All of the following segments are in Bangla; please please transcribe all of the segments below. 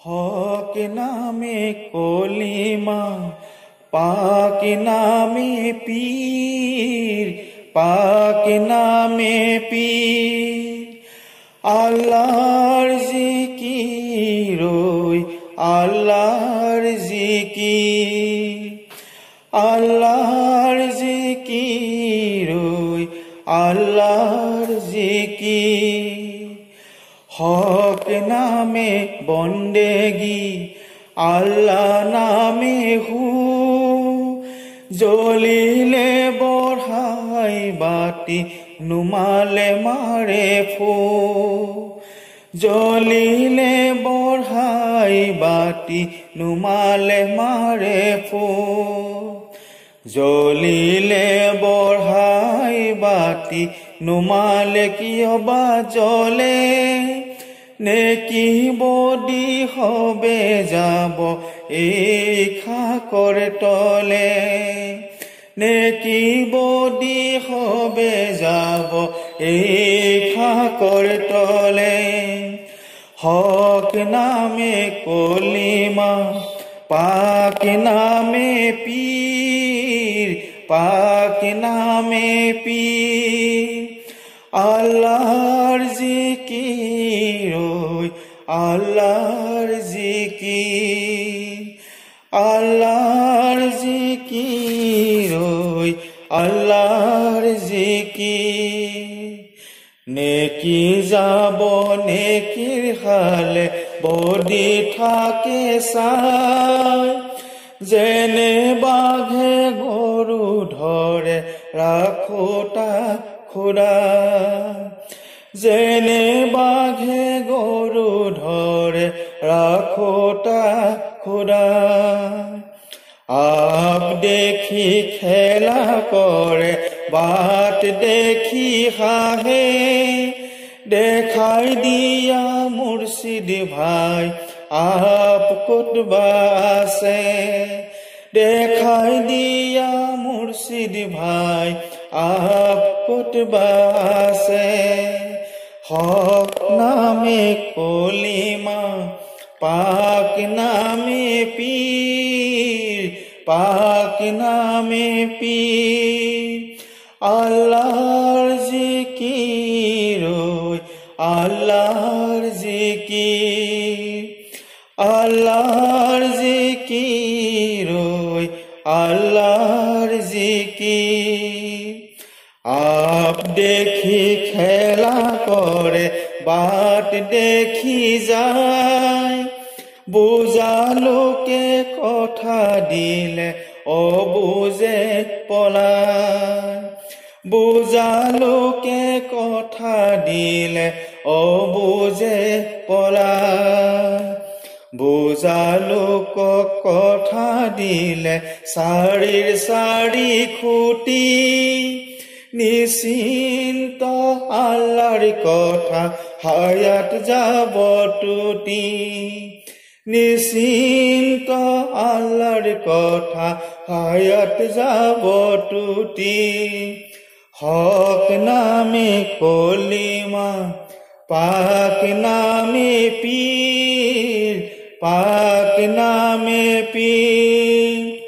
হক নামে কলিমা, পাক নামে পীর, পাক নামে পীর। আল্লাহর জিকির, ওই আল্লাহর জিকির, আল্লাহর জিকির, ওই আল্লাহর জিকির। হক নামে বন্দেগি, আল্লাহ নামে হু, জ্বলিলে বঢ়াই বাতি, নুমালে মারে ফু। জ্বলিলে বঢ়াই বাতি, নুমালে মারে ফু। জ্বলিলে বঢ়াই বাতি, নুমালে কিয় বা জ্বলে। নেকি বদি হবে যাব এই খাকৰ তলে। নেকি বদি হবে যাব এই খাকৰ তলে। হক নামে কলিমা, পাক নামে পীর, পাক নামে পীর। আল্লাহর জিকির, ওই আল্লাহর জিকির, আল্লাহর জিকির, ওই আল্লাহর জিকির। নেকি যাব নেকির হালে বদি থাকে সাই, যেনে বাঘে গরু ধরে রাখোটা খোদা। যেনে বাঘে গরু ধরে রাখোটা খোদা। আপ দেখি খেলা করে, বাট দেখি হাহে। দেখাই দিয়া মুর্শিদ ভাই, আপ কতবা আছে। দেখাই দিয়া মুর্শিদ ভাই, আপ কতবা আছে। হক নামে কলিমা, পাক নামে পীর, পাক নামে পীর। আল্লাহর জিকির, ওই আল্লাহর জিকির, আল্লাহর জিকির, ওই আল্লাহর জিকির। আপ দেখি খেলা করে, বাট দেখি যায়। বুঝা লোকে কথা দিলে অবুঝে পলায়। বুঝা লোকে কথা দিলে অবুঝে পলায়। বুঝা লোক কথা দিলে সারির সারি খুঁটি। নিশ্চিন্ত আল্লাহর কথা হায়াত যাব টুটি। নিশ্চিন্ত আল্লাহর কথা হায়াত যাব টুটি। হক নামে কলিমা, পাক নামে পীর, পাক নামে পীর।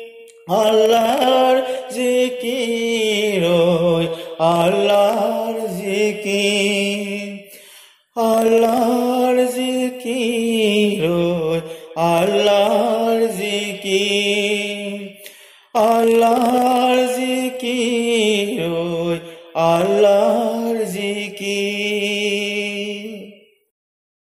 আল্লাহর জিকির, ওই আল্লাহর জিকির, আল্লাহর জিকির, ওই আল্লাহর জিকির, আল্লাহর জিকির, ওই আল্লাহর জিকির।